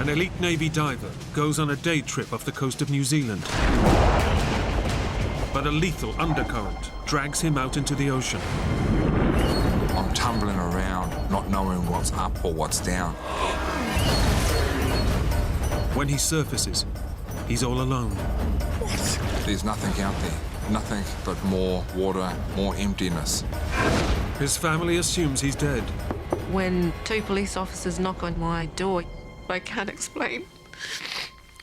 An elite Navy diver goes on a day trip off the coast of New Zealand. But a lethal undercurrent drags him out into the ocean. I'm tumbling around, not knowing what's up or what's down. When he surfaces, he's all alone. There's nothing out there, nothing but more water, more emptiness. His family assumes he's dead. When two police officers knock on my door, I can't explain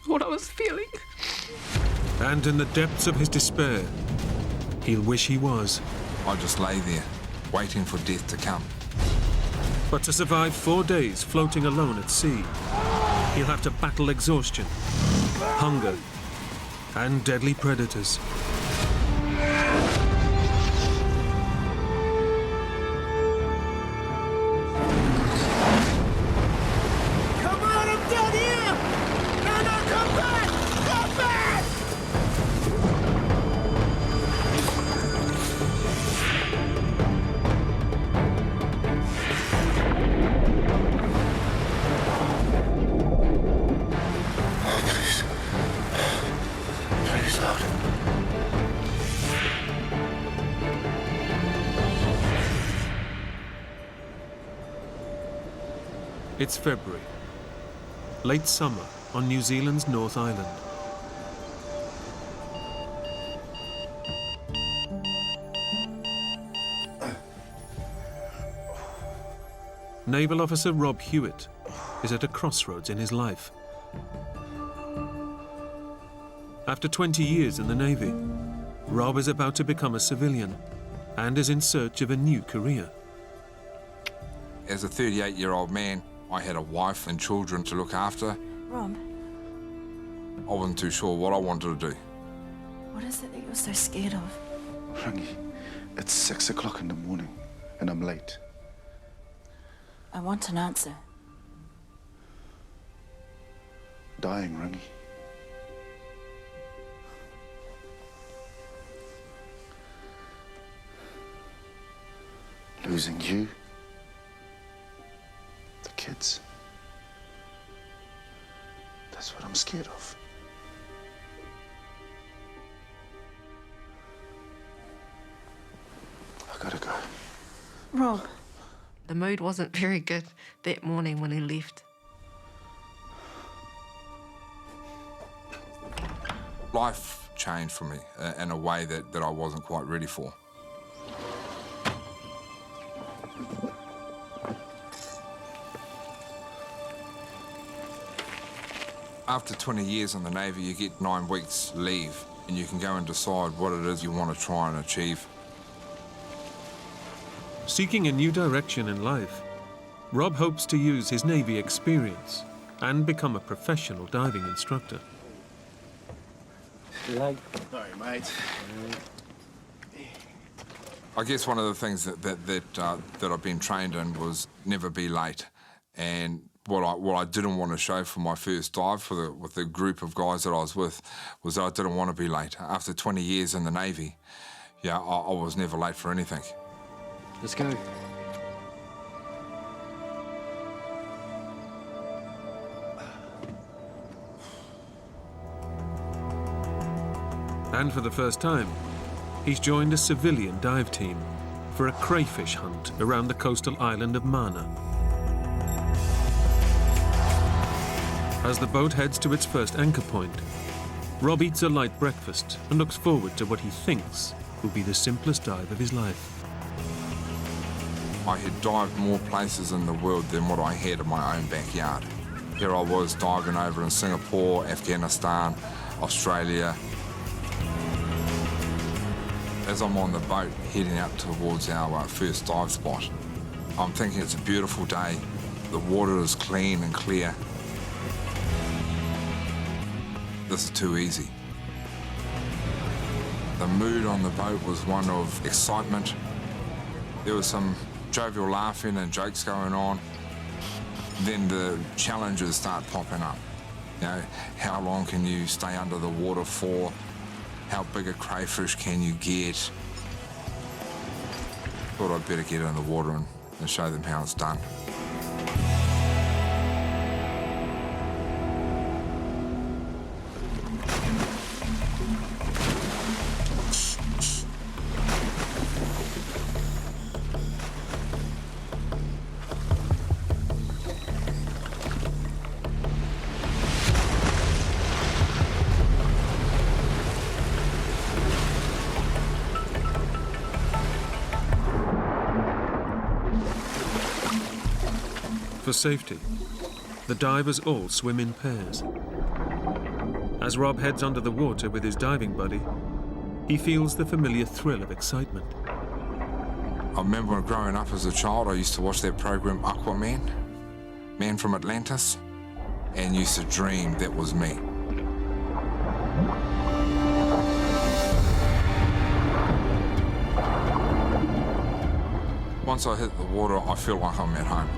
what I was feeling. And in the depths of his despair, he'll wish he was. I just lay there, waiting for death to come. But to survive 4 days floating alone at sea, he'll have to battle exhaustion, hunger, and deadly predators. Come on, I'm down here! No, come back! Come back! Please, Lord. It's February, late summer on New Zealand's North Island. Naval Officer Rob Hewitt is at a crossroads in his life. After 20 years in the Navy, Rob is about to become a civilian and is in search of a new career. As a 38-year-old man, I had a wife and children to look after. Rob, I wasn't too sure what I wanted to do. what is it that you're so scared of? Rangi, it's 6 o'clock in the morning and I'm late. I want an answer. Dying, Rangi. Losing you. The kids. That's what I'm scared of. I gotta go. Rob. The mood wasn't very good that morning when he left. Life changed for me in a way that I wasn't quite ready for. After 20 years in the Navy, you get 9 weeks leave, and you can go and decide what it is you want to try and achieve. Seeking a new direction in life, Rob hopes to use his Navy experience and become a professional diving instructor. Sorry, mate. I guess one of the things that I've been trained in was never be late, and what I didn't want to show for my first dive with the group of guys that I was with was that I didn't want to be late. After 20 years in the Navy, yeah, I was never late for anything. Let's go. And for the first time, he's joined a civilian dive team for a crayfish hunt around the coastal island of Mana. As the boat heads to its first anchor point, Rob eats a light breakfast and looks forward to what he thinks will be the simplest dive of his life. I had dived more places in the world than what I had in my own backyard. Here I was diving over in Singapore, Afghanistan, Australia. As I'm on the boat heading out towards our first dive spot, I'm thinking it's a beautiful day. The water is clean and clear. This is too easy. The mood on the boat was one of excitement. There was some jovial laughing and jokes going on. Then the challenges start popping up. You know, how long can you stay under the water for? How big a crayfish can you get? Thought I'd better get in the water and show them how it's done. For safety, the divers all swim in pairs. As Rob heads under the water with his diving buddy, he feels the familiar thrill of excitement. I remember when growing up as a child, I used to watch that program Aquaman, Man from Atlantis, and used to dream that was me. Once I hit the water, I feel like I'm at home.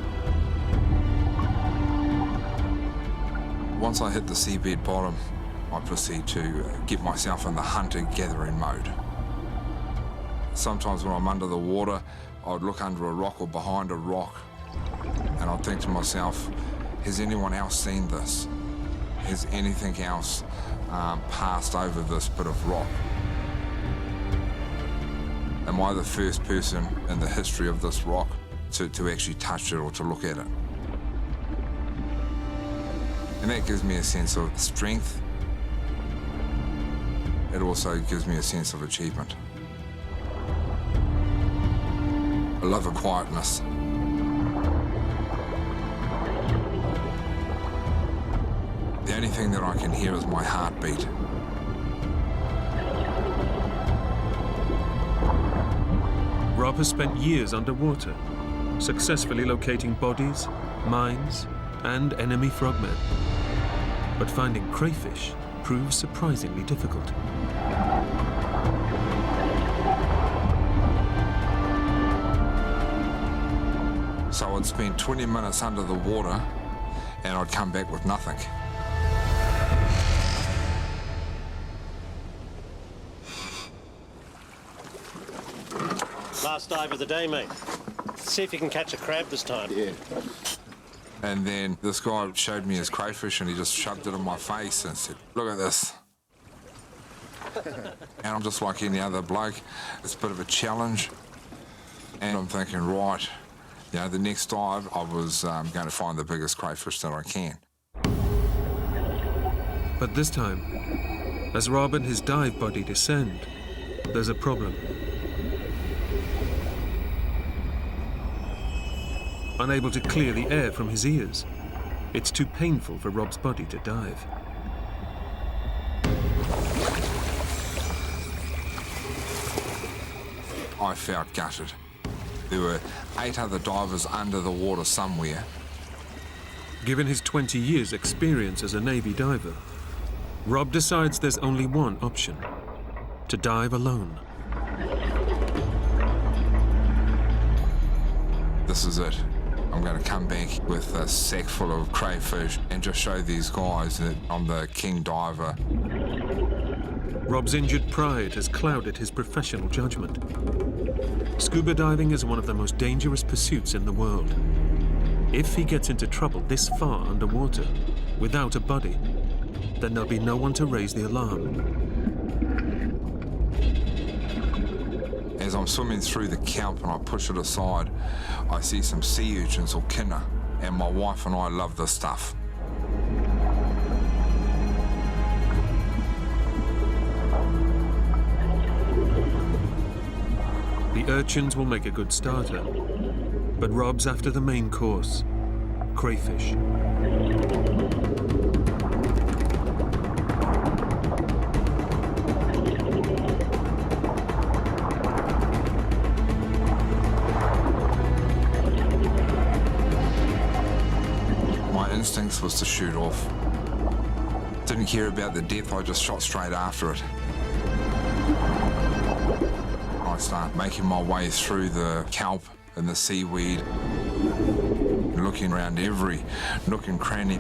Once I hit the seabed bottom, I proceed to get myself in the hunter-gathering mode. Sometimes when I'm under the water, I'd look under a rock or behind a rock, and I'd think to myself, has anyone else seen this? Has anything else passed over this bit of rock? Am I the first person in the history of this rock to actually touch it or to look at it? And that gives me a sense of strength. It also gives me a sense of achievement. I love a quietness. The only thing that I can hear is my heartbeat. Rob has spent years underwater, successfully locating bodies, mines, and enemy frogmen. But finding crayfish proves surprisingly difficult. So I'd spend 20 minutes under the water and I'd come back with nothing. Last dive of the day, mate. See if you can catch a crab this time. Yeah. And then this guy showed me his crayfish and he just shoved it in my face and said, look at this. And I'm just like any other bloke. It's a bit of a challenge. And I'm thinking, right, you know, the next dive I was going to find the biggest crayfish that I can. But this time, as Rob and his dive buddy descend, there's a problem. Unable to clear the air from his ears, it's too painful for Rob's body to dive. I felt gutted. There were 8 other divers under the water somewhere. Given his 20 years' experience as a Navy diver, Rob decides there's only one option: to dive alone. This is it. I'm going to come back with a sack full of crayfish and just show these guys that I'm the king diver. Rob's injured pride has clouded his professional judgment. Scuba diving is one of the most dangerous pursuits in the world. If he gets into trouble this far underwater, without a buddy, then there'll be no one to raise the alarm. As I'm swimming through the kelp and I push it aside, I see some sea urchins or kinner, and my wife and I love this stuff. The urchins will make a good starter, but Rob's after the main course: crayfish. My instincts was to shoot off. Didn't care about the depth, I just shot straight after it. I start making my way through the kelp and the seaweed, looking around every nook and cranny.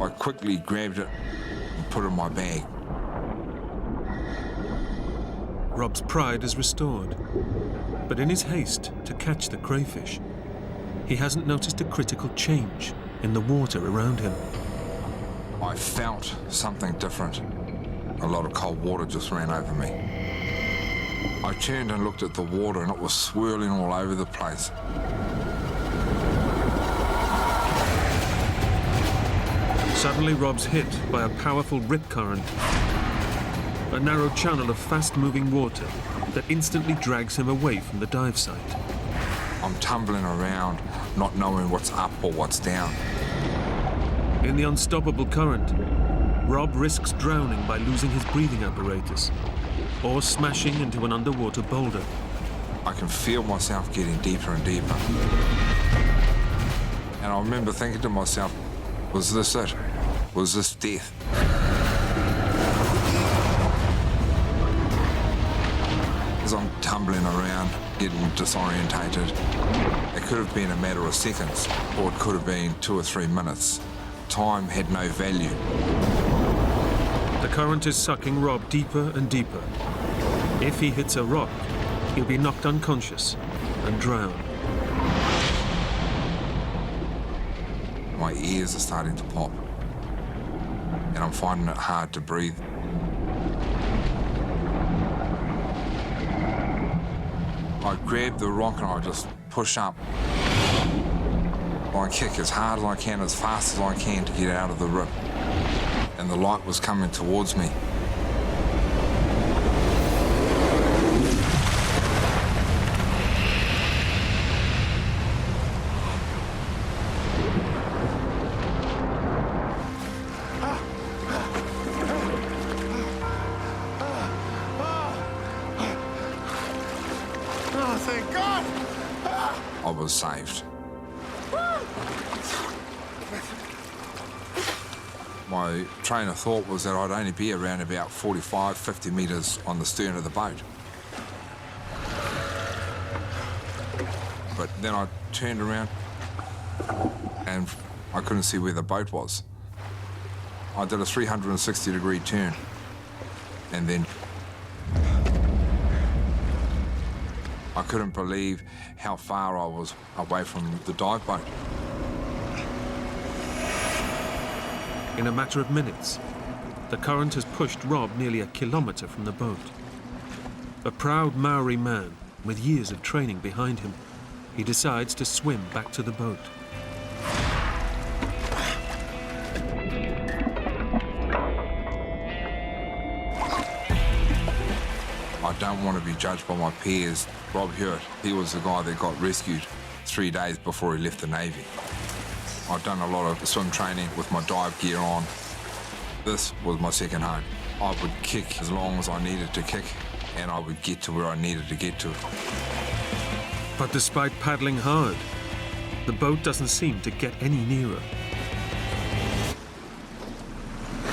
I quickly grabbed it and put it in my bag. Rob's pride is restored, but in his haste to catch the crayfish, he hasn't noticed a critical change in the water around him. I felt something different. A lot of cold water just ran over me. I turned and looked at the water and it was swirling all over the place. Suddenly Rob's hit by a powerful rip current. a narrow channel of fast-moving water that instantly drags him away from the dive site. I'm tumbling around, not knowing what's up or what's down. In the unstoppable current, Rob risks drowning by losing his breathing apparatus or smashing into an underwater boulder. I can feel myself getting deeper and deeper. And I remember thinking to myself, was this it? Was this death? As I'm tumbling around, getting disorientated, it could have been a matter of seconds, or it could have been 2 or 3 minutes. Time had no value. The current is sucking Rob deeper and deeper. If he hits a rock, he'll be knocked unconscious and drown. My ears are starting to pop, and I'm finding it hard to breathe. I grab the rock and I just push up. I kick as hard as I can, as fast as I can to get out of the rip. And the light was coming towards me. Oh, thank God! I was saved. My train of thought was that I'd only be around about 45, 50 metres on the stern of the boat. But then I turned around and I couldn't see where the boat was. I did a 360-degree turn, and then I couldn't believe how far I was away from the dive boat. In a matter of minutes, the current has pushed Rob nearly a kilometre from the boat. A proud Maori man with years of training behind him, he decides to swim back to the boat. I don't want to be judged by my peers. Rob Hewitt, he was the guy that got rescued 3 days before he left the Navy. I've done a lot of swim training with my dive gear on. This was my second home. I would kick as long as I needed to kick, and I would get to where I needed to get to. But despite paddling hard, the boat doesn't seem to get any nearer.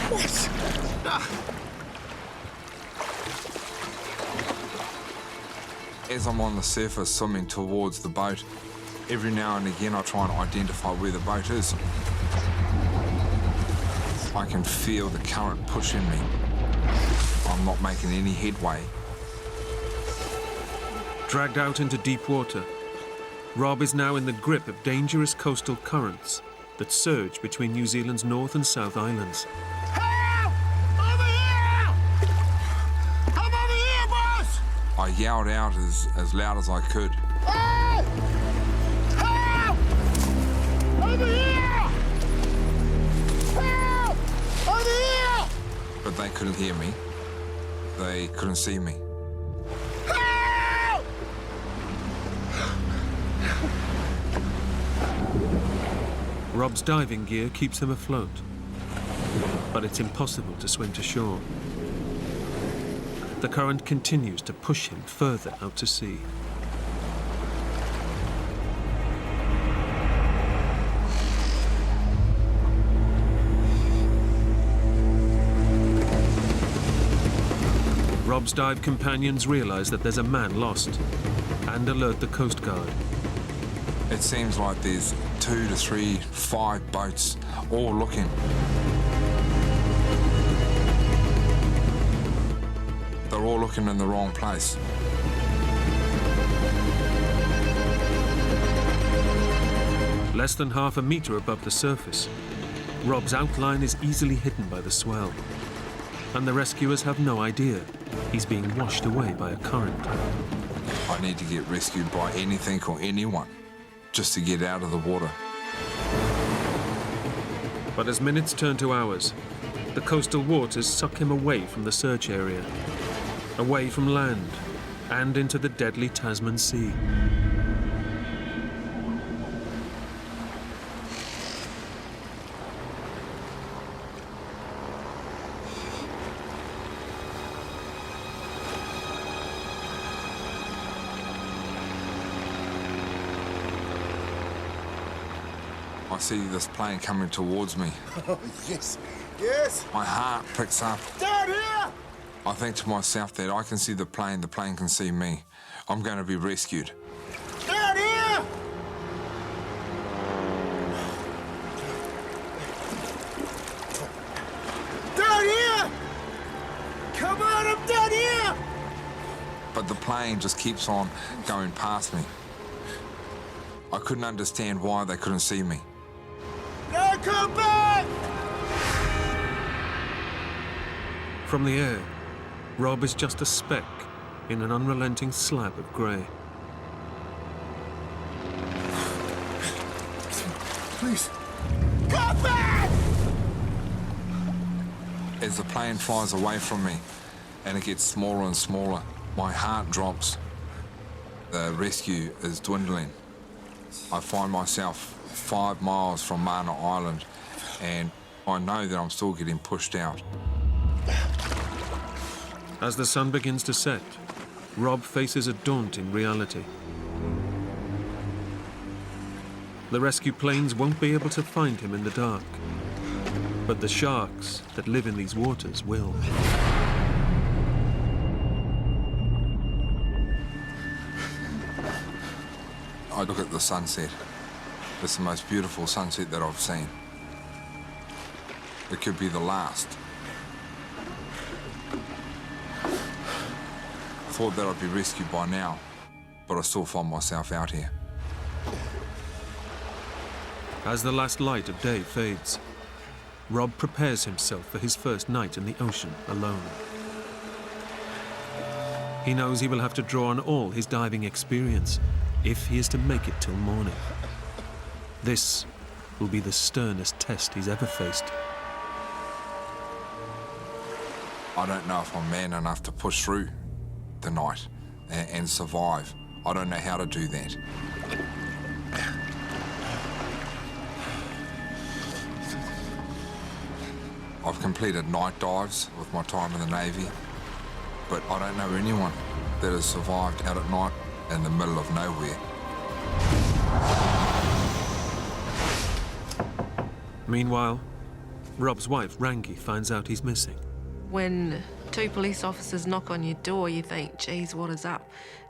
What? As I'm on the surface swimming towards the boat, every now and again I try and identify where the boat is. I can feel the current pushing me. I'm not making any headway. Dragged out into deep water, Rob is now in the grip of dangerous coastal currents that surge between New Zealand's North and South Islands. Help! Over here! I'm over here, boss! I yelled out as loud as I could. Help! Help! Over here! Help! Over here! But they couldn't hear me. They couldn't see me. Help! Rob's diving gear keeps him afloat, but it's impossible to swim to shore. The current continues to push him further out to sea. Rob's dive companions realize that there's a man lost and alert the Coast Guard. It seems like there's 2 to 3, 5 boats all looking. They're all looking in the wrong place. Less than half a metre above the surface, Rob's outline is easily hidden by the swell, and the rescuers have no idea he's being washed away by a current. I need to get rescued by anything or anyone just to get out of the water. But as minutes turn to hours, The coastal waters suck him away from the search area, away from land, and into the deadly Tasman Sea. I see this plane coming towards me. Oh, yes, yes. My heart picks up. Down here! I think to myself that I can see the plane can see me. I'm going to be rescued. Down here! Down here! Come on, I'm down here! But the plane just keeps on going past me. I couldn't understand why they couldn't see me. Now come back! From the air, Rob is just a speck in an unrelenting slab of grey. Please, come back! As the plane flies away from me and it gets smaller and smaller, my heart drops. The rescue is dwindling. I find myself 5 miles from Mana Island, and I know that I'm still getting pushed out. As the sun begins to set, Rob faces a daunting reality. The rescue planes won't be able to find him in the dark, but the sharks that live in these waters will. I look at the sunset. It's the most beautiful sunset that I've seen. It could be the last. I thought that I'd be rescued by now, but I still find myself out here. As the last light of day fades, Rob prepares himself for his first night in the ocean alone. He knows he will have to draw on all his diving experience if he is to make it till morning. This will be the sternest test he's ever faced. I don't know if I'm man enough to push through the night and survive. I don't know how to do that. I've completed night dives with my time in the Navy, but I don't know anyone that has survived out at night in the middle of nowhere. Meanwhile, Rob's wife, Rangi, finds out he's missing. When 2 police officers knock on your door, you think, geez, what is up?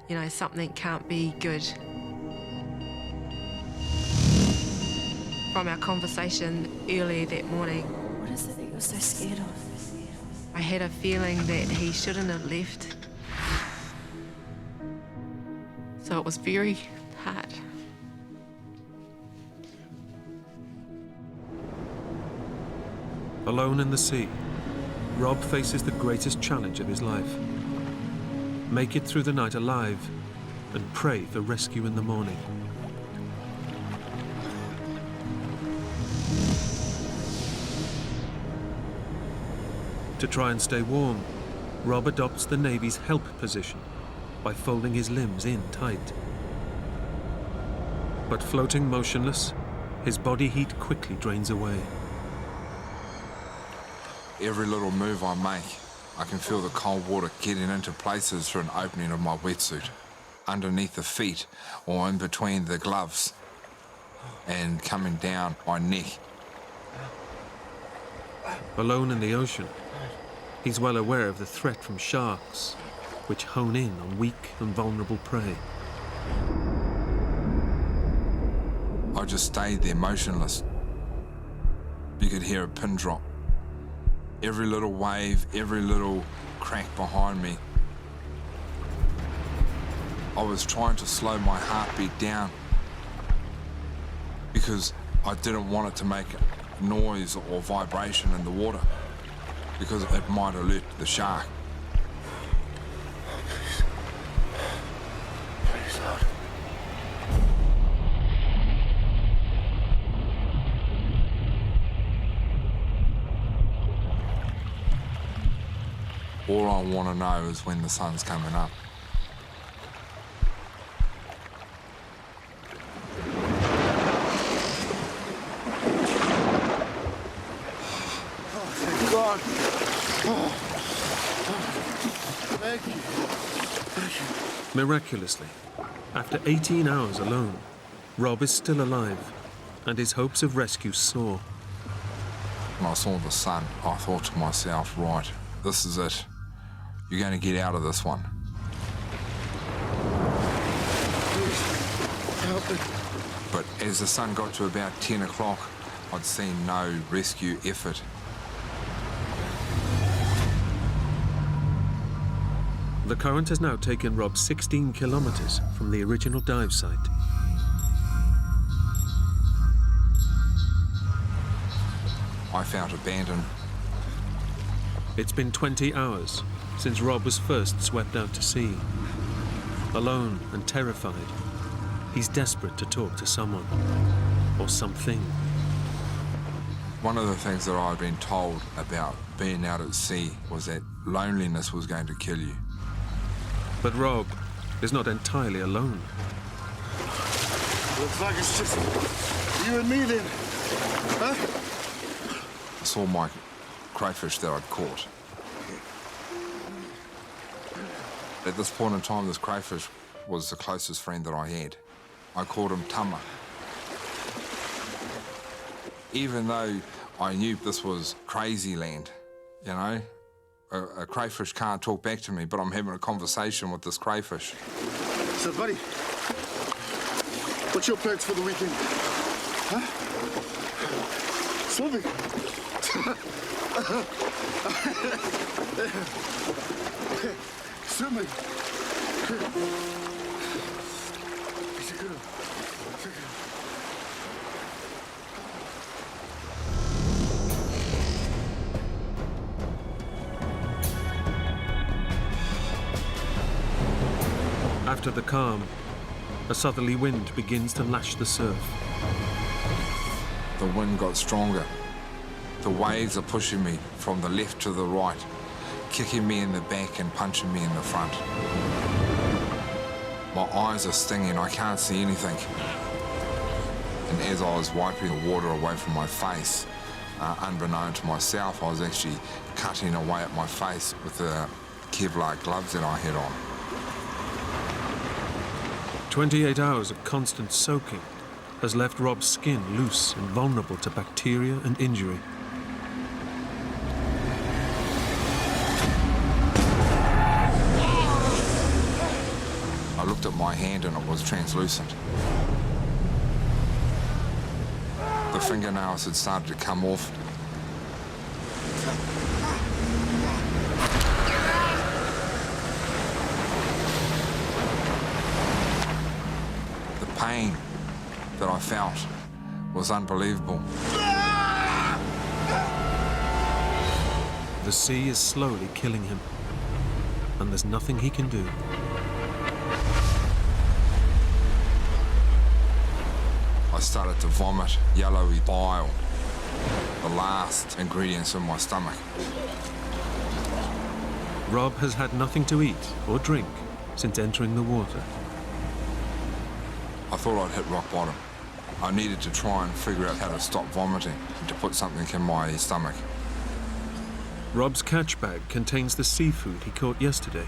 You know, something can't be good. From our conversation earlier that morning, What is it that you're so scared of? I had a feeling that he shouldn't have left. So it was very hard. Alone in the sea, Rob faces the greatest challenge of his life. Make it through the night alive and pray for rescue in the morning. To try and stay warm, Rob adopts the Navy's help position by folding his limbs in tight. But floating motionless, his body heat quickly drains away. Every little move I make, I can feel the cold water getting into places through an opening of my wetsuit, underneath the feet or in between the gloves, and coming down my neck. Alone in the ocean, he's well aware of the threat from sharks, which hone in on weak and vulnerable prey. I just stayed there motionless. You could hear a pin drop. Every little wave, every little crack behind me. I was trying to slow my heartbeat down because I didn't want it to make noise or vibration in the water because it might alert the shark. Please, Lord. All I want to know is when the sun's coming up. Thank God. Thank you. Miraculously, after 18 hours alone, Rob is still alive, and his hopes of rescue soar. When I saw the sun, I thought to myself, right, this is it. You're going to get out of this one. Please, help me. But as the sun got to about 10 o'clock, I'd seen no rescue effort. The current has now taken Rob 16 kilometers from the original dive site. I felt abandoned. It's been 20 hours since Rob was first swept out to sea. Alone and terrified, he's desperate to talk to someone or something. One of the things that I'd been told about being out at sea was that loneliness was going to kill you. But Rob is not entirely alone. Looks like it's just you and me then. Huh? I saw my crayfish that I'd caught. At this point in time, this crayfish was the closest friend that I had. I called him Tama. Even though I knew this was crazy land, you know, a crayfish can't talk back to me, but I'm having a conversation with this crayfish. So, buddy, what's your plans for the weekend? Huh? Swimming. Swimming. After the calm, a southerly wind begins to lash the surf. The wind got stronger. The waves are pushing me from the left to the right, kicking me in the back and punching me in the front. My eyes are stinging, I can't see anything. And as I was wiping the water away from my face, unbeknown to myself, I was actually cutting away at my face with the Kevlar gloves that I had on. 28 hours of constant soaking has left Rob's skin loose and vulnerable to bacteria and injury. I looked at my hand and it was translucent. The fingernails had started to come off. The pain that I felt was unbelievable. The sea is slowly killing him, and there's nothing he can do. I started to vomit yellowy bile, the last ingredients in my stomach. Rob has had nothing to eat or drink since entering the water. I thought I'd hit rock bottom. I needed to try and figure out how to stop vomiting and to put something in my stomach. Rob's catch bag contains the seafood he caught yesterday,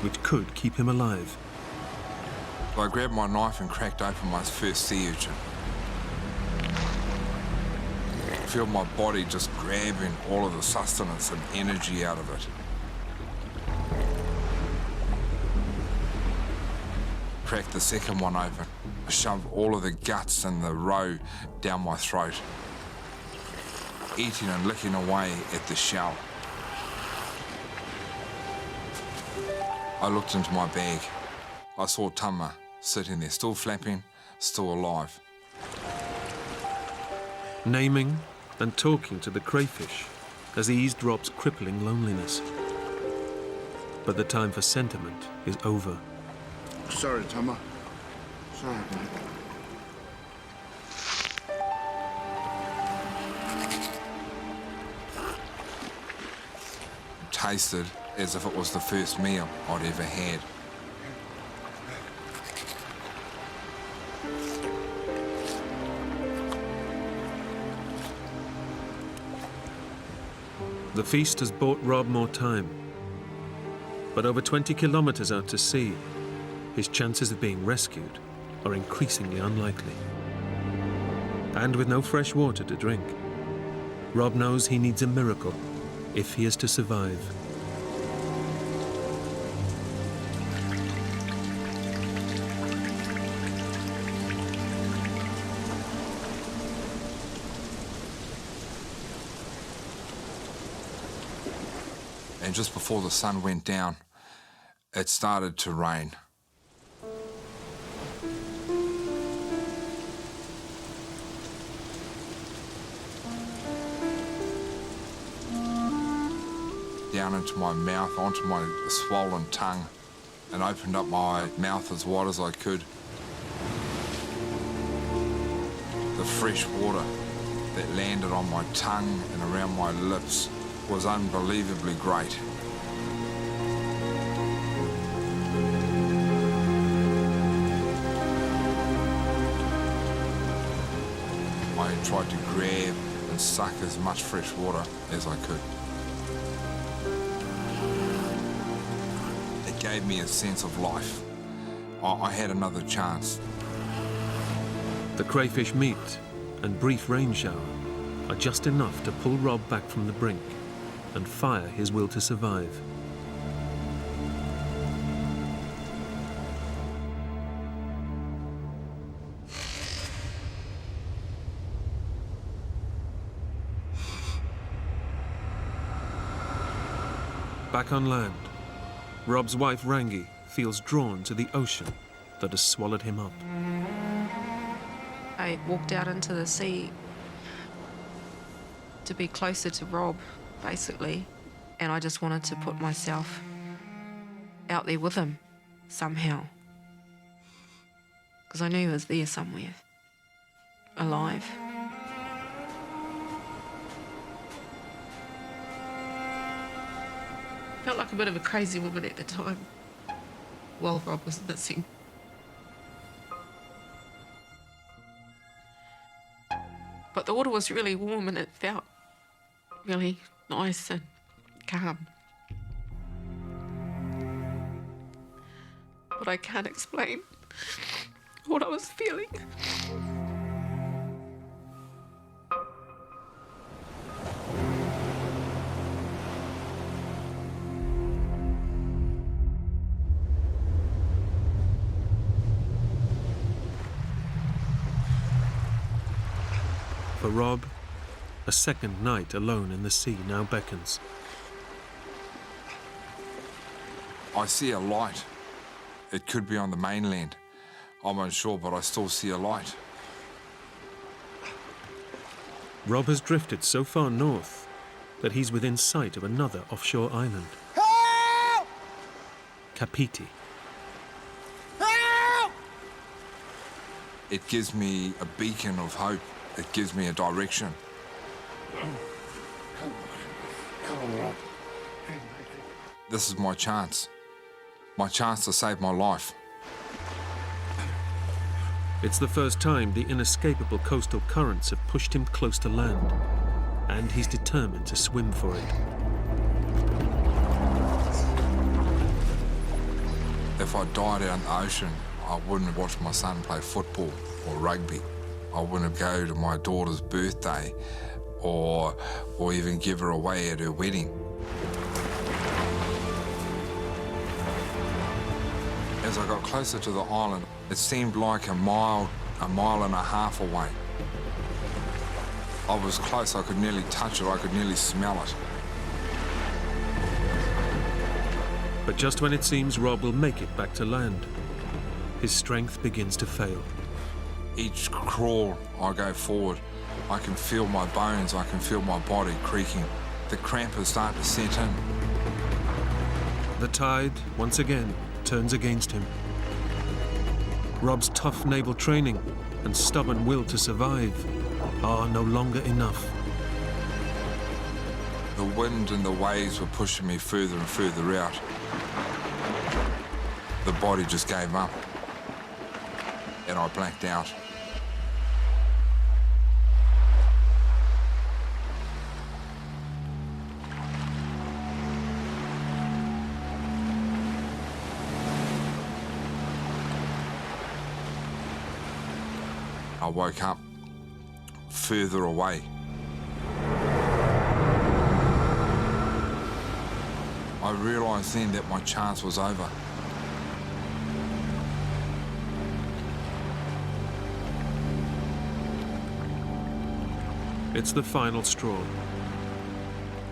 which could keep him alive. I grabbed my knife and cracked open my first sea urchin. I feel my body just grabbing all of the sustenance and energy out of it. Cracked the second one open. I shoved all of the guts and the roe down my throat, eating and licking away at the shell. I looked into my bag. I saw Tama sitting there, still flapping, still alive. Naming and talking to the crayfish has eased Rob's crippling loneliness. But the time for sentiment is over. Sorry, Tama. Sorry, man. Tasted as if it was the first meal I'd ever had. The feast has bought Rob more time. But over 20 kilometers out to sea, his chances of being rescued are increasingly unlikely. And with no fresh water to drink, Rob knows he needs a miracle if he is to survive. And just before the sun went down, it started to rain. Down into my mouth, onto my swollen tongue, and opened up my mouth as wide as I could. The fresh water that landed on my tongue and around my lips was unbelievably great. I tried to grab and suck as much fresh water as I could. It gave me a sense of life. I had another chance. The crayfish meat and brief rain shower are just enough to pull Rob back from the brink and fire his will to survive. Back on land, Rob's wife Rangi feels drawn to the ocean that has swallowed him up. I walked out into the sea to be closer to Rob, basically, and I just wanted to put myself out there with him somehow, because I knew he was there somewhere, alive. Felt like a bit of a crazy woman at the time, while Rob was missing. But the water was really warm and it felt really nice and calm. But I can't explain what I was feeling. For Rob, a second night alone in the sea now beckons. I see a light. It could be on the mainland. I'm unsure, but I still see a light. Rob has drifted so far north that he's within sight of another offshore island. Help! Kapiti. Help! It gives me a beacon of hope. It gives me a direction. Come on, Rob. This is my chance. My chance to save my life. It's the first time the inescapable coastal currents have pushed him close to land, and he's determined to swim for it. If I died out in the ocean, I wouldn't have watched my son play football or rugby. I wouldn't go to my daughter's birthday or even give her away at her wedding. As I got closer to the island, it seemed like a mile and a half away. I was close, I could nearly touch it, I could nearly smell it. But just when it seems Rob will make it back to land, his strength begins to fail. Each crawl I go forward, I can feel my bones, I can feel my body creaking. The cramp is starting to set in. The tide, once again, turns against him. Rob's tough naval training and stubborn will to survive are no longer enough. The wind and the waves were pushing me further and further out. The body just gave up, and I blanked out. I woke up further away. I realised then that my chance was over. It's the final straw.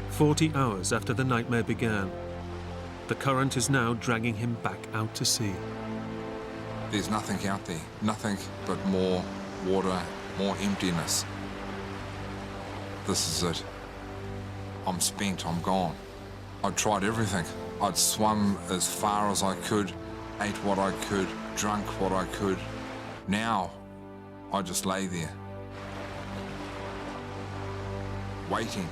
40 hours after the nightmare began, the current is now dragging him back out to sea. There's nothing out there, nothing but more water, more emptiness. This is it. I'm spent, I'm gone. I'd tried everything. I'd swum as far as I could, ate what I could, drunk what I could. Now, I just lay there, waiting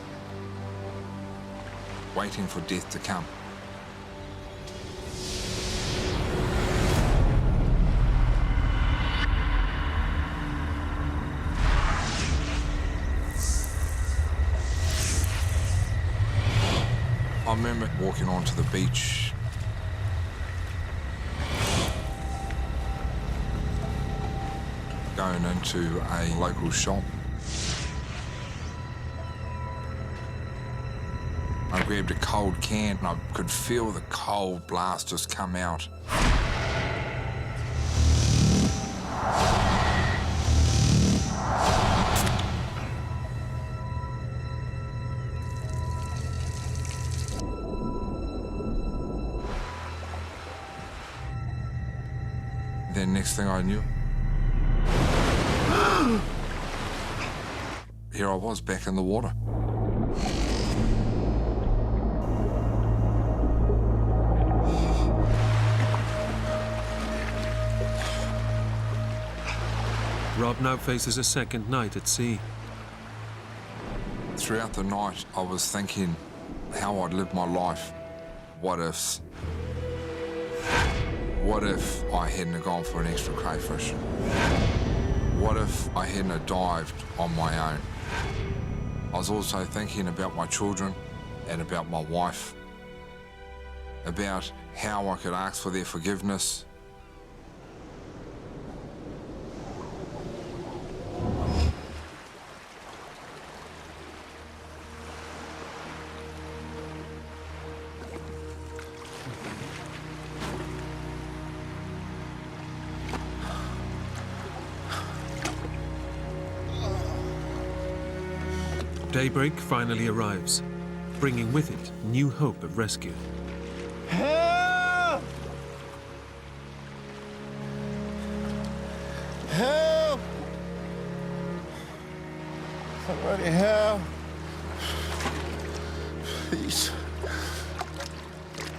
for death to come. I remember walking onto the beach. Going into a local shop. I grabbed a cold can and I could feel the cold blast just come out. Then next thing I knew, here I was back in the water. Rob now faces a second night at sea. Throughout the night, I was thinking how I'd live my life. What ifs? What if I hadn't gone for an extra crayfish? What if I hadn't dived on my own? I was also thinking about my children and about my wife, about how I could ask for their forgiveness. Daybreak finally arrives, bringing with it new hope of rescue. Help! Help! Somebody help! Please.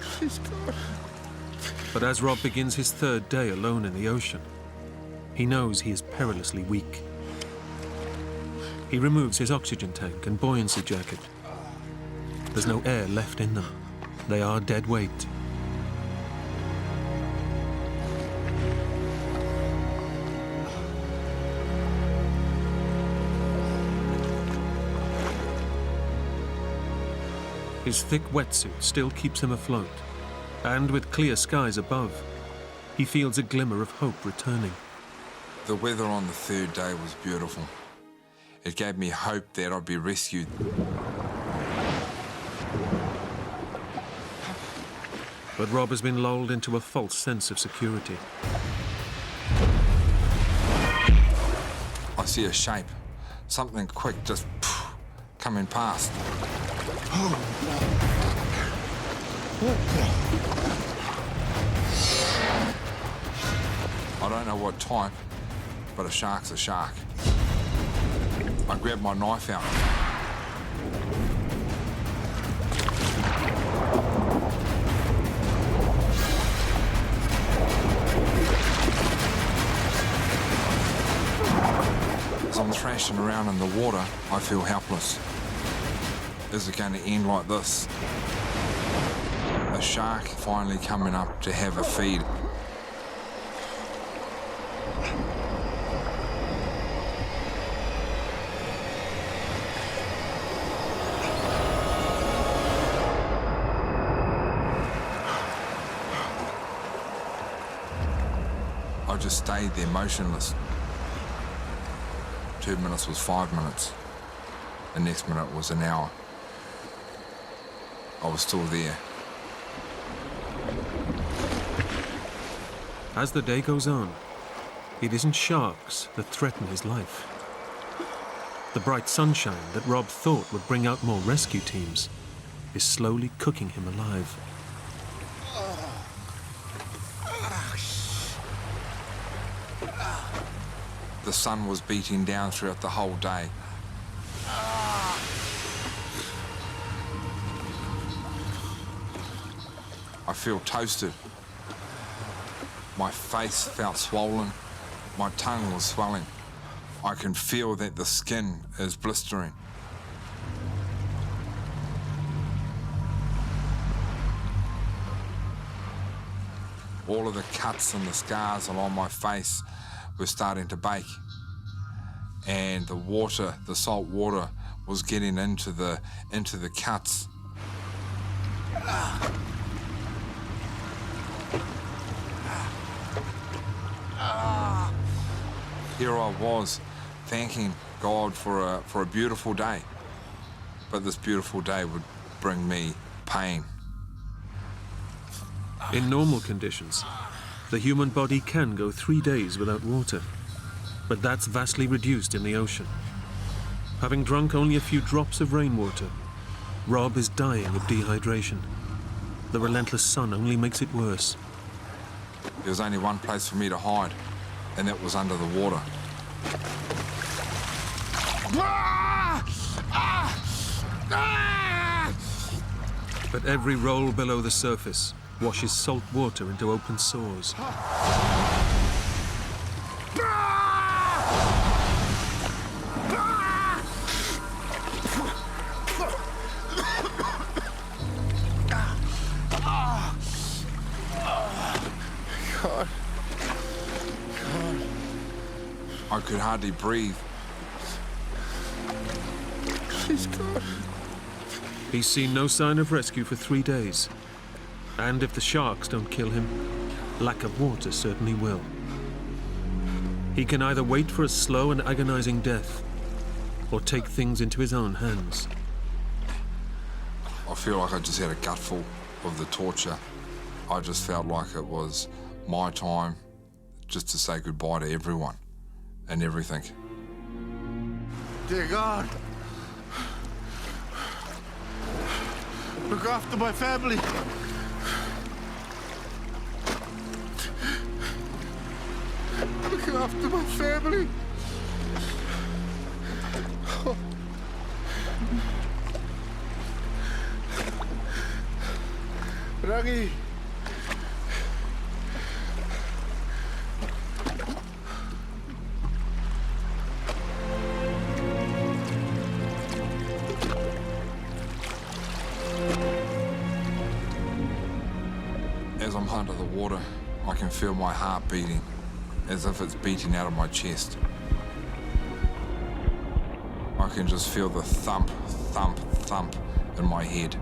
Please, God. But as Rob begins his third day alone in the ocean, he knows he is perilously weak. He removes his oxygen tank and buoyancy jacket. There's no air left in them. They are dead weight. His thick wetsuit still keeps him afloat, and with clear skies above, he feels a glimmer of hope returning. The weather on the third day was beautiful. It gave me hope that I'd be rescued. But Rob has been lulled into a false sense of security. I see a shape, something quick just coming past. I don't know what type, but a shark's a shark. I grabbed my knife out. As I'm thrashing around in the water, I feel helpless. is it going to end like this? A shark finally coming up to have a feed. I just stayed there motionless. 2 minutes was 5 minutes. The next minute was an hour. I was still there. As the day goes on, it isn't sharks that threaten his life. The bright sunshine that Rob thought would bring out more rescue teams is slowly cooking him alive. The sun was beating down throughout the whole day. I feel toasted. My face felt swollen. My tongue was swelling. I can feel that the skin is blistering. All of the cuts and the scars along my face were starting to bake. And the water, the salt water, was getting into the cuts. Here I was, thanking God for a beautiful day. But this beautiful day would bring me pain. In normal conditions, the human body can go 3 days without water, but that's vastly reduced in the ocean. Having drunk only a few drops of rainwater, Rob is dying of dehydration. The relentless sun only makes it worse. There was only one place for me to hide, and that was under the water. But every roll below the surface washes salt water into open sores. I could hardly breathe. Please, God. He's seen no sign of rescue for 3 days. And if the sharks don't kill him, lack of water certainly will. He can either wait for a slow and agonizing death, or take things into his own hands. I feel like I just had a gutful of the torture. I just felt like it was my time just to say goodbye to everyone and everything. Dear God. Look after my family. Look after my family. Oh. Rangi. As I'm under the water, I can feel my heart beating, as if it's beating out of my chest. I can just feel the thump, thump, thump in my head.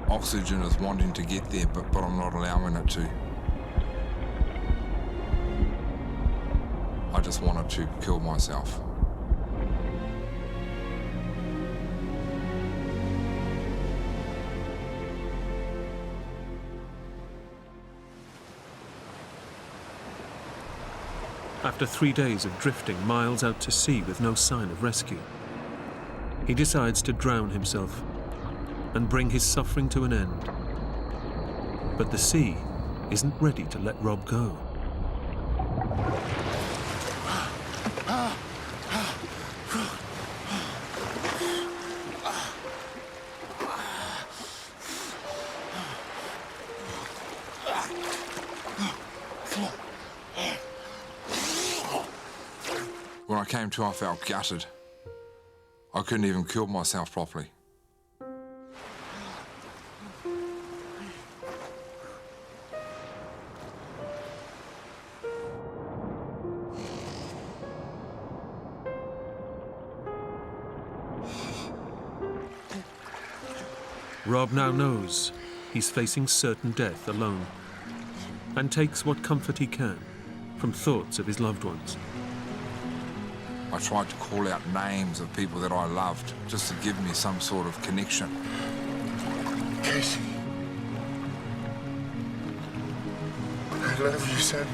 Oxygen is wanting to get there, but I'm not allowing it to. I just wanted to kill myself. After 3 days of drifting miles out to sea with no sign of rescue, he decides to drown himself and bring his suffering to an end. But the sea isn't ready to let Rob go. When I came to, I felt gutted. I couldn't even kill myself properly. Rob now knows he's facing certain death alone, and takes what comfort he can from thoughts of his loved ones. I tried to call out names of people that I loved, just to give me some sort of connection. Casey. I love you, son.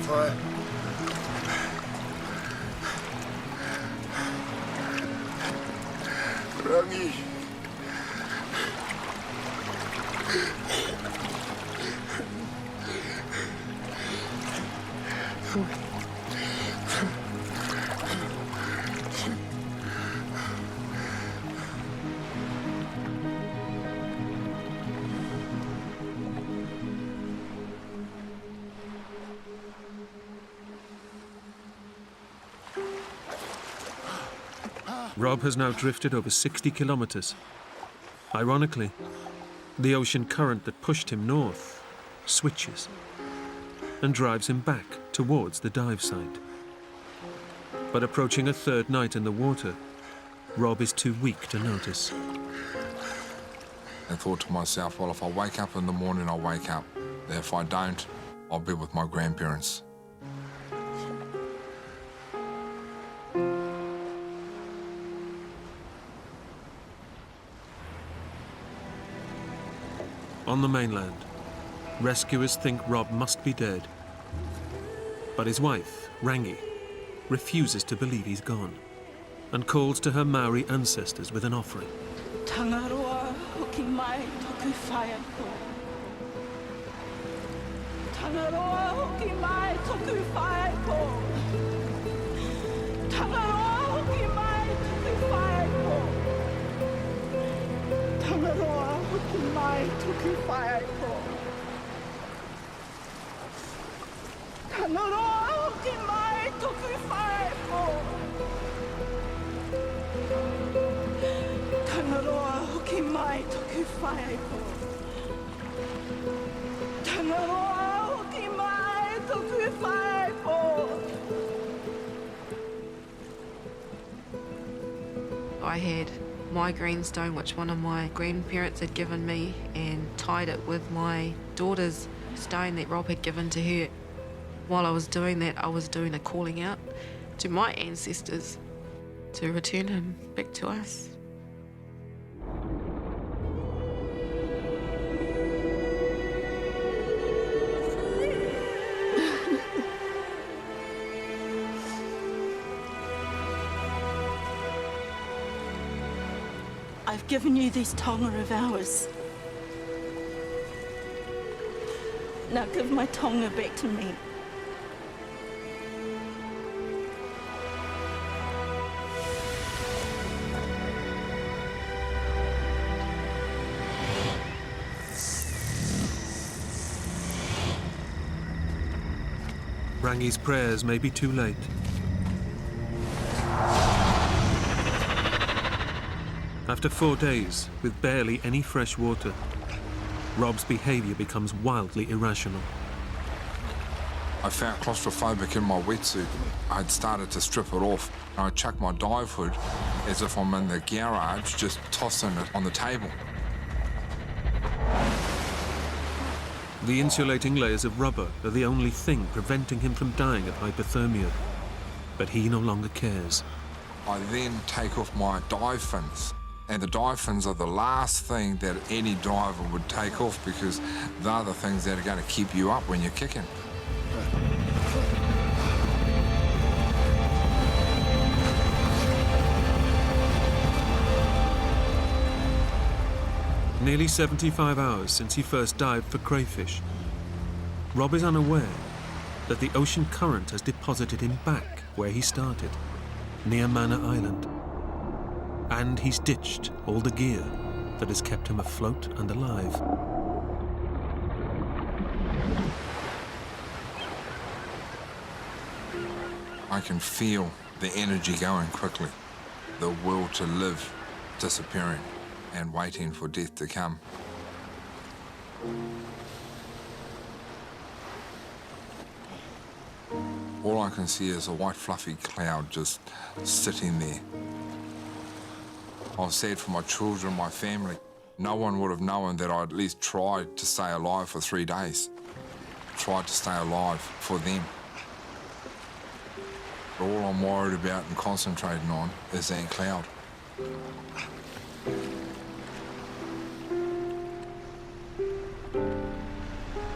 Fire. Rangi. Rob has now drifted over 60 kilometers. Ironically, the ocean current that pushed him north switches and drives him back towards the dive site. But approaching a third night in the water, Rob is too weak to notice. I thought to myself, well, if I wake up in the morning, I'll wake up. If I don't, I'll be with my grandparents. On the mainland, rescuers think Rob must be dead. But his wife, Rangi, refuses to believe he's gone and calls to her Maori ancestors with an offering. Tangaroa hoki mai toku whaia ko. Tangaroa hoki mai toku whaia ko. Tangaroa hoki mai toku whaia ko. Tangaroa hoki mai toku whaia ko. Tangaroa hoki mai toku whaia ko. Tangaroa hoki mai toku whaia ko. Tangaroa hoki mai toku whaia ko. I had my greenstone, which one of my grandparents had given me, and tied it with my daughter's stone that Rob had given to her. While I was doing that, I was doing a calling out to my ancestors to return him back to us. I've given you this tonga of ours. Now give my tonga back to me. Rangi's prayers may be too late. After 4 days, with barely any fresh water, Rob's behaviour becomes wildly irrational. I felt claustrophobic in my wetsuit. I'd started to strip it off, and I chucked my dive hood as if I'm in the garage, just tossing it on the table. The insulating layers of rubber are the only thing preventing him from dying of hypothermia. But he no longer cares. I then take off my dive fins. And the dive fins are the last thing that any diver would take off, because they're the things that are going to keep you up when you're kicking. Nearly 75 hours since he first dived for crayfish, Rob is unaware that the ocean current has deposited him back where he started, near Manor Island. And he's ditched all the gear that has kept him afloat and alive. I can feel the energy going quickly, the will to live disappearing and waiting for death to come. All I can see is a white fluffy cloud just sitting there. I've said for my children, my family, no one would have known that I at least tried to stay alive for 3 days. Tried to stay alive for them. But all I'm worried about and concentrating on is that cloud.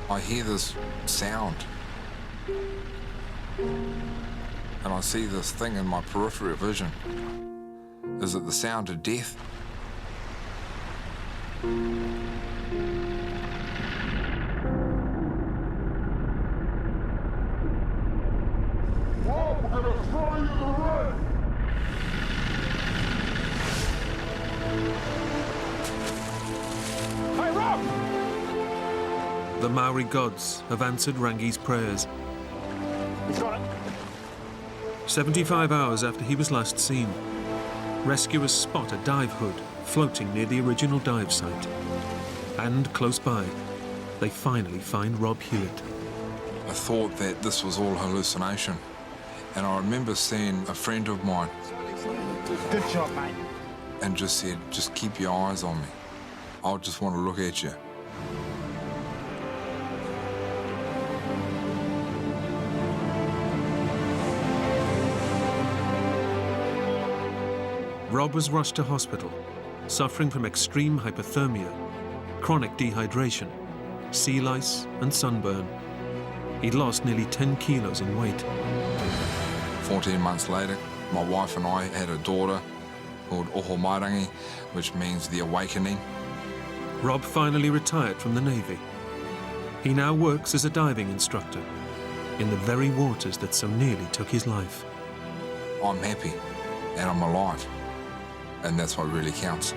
I hear this sound. And I see this thing in my peripheral vision. Is it the sound of death? The Maori gods have answered Rangi's prayers. He's got it. 75 hours after he was last seen, rescuers spot a dive hood floating near the original dive site. And close by, they finally find Rob Hewitt. I thought that this was all hallucination. And I remember seeing a friend of mine Good job, mate. and just said, just keep your eyes on me. I just want to look at you. Rob was rushed to hospital, suffering from extreme hypothermia, chronic dehydration, sea lice and sunburn. He'd lost nearly 10 kilos in weight. 14 months later, my wife and I had a daughter called Ohomairangi, which means the awakening. Rob finally retired from the Navy. He now works as a diving instructor in the very waters that so nearly took his life. I'm happy and I'm alive, and that's what really counts.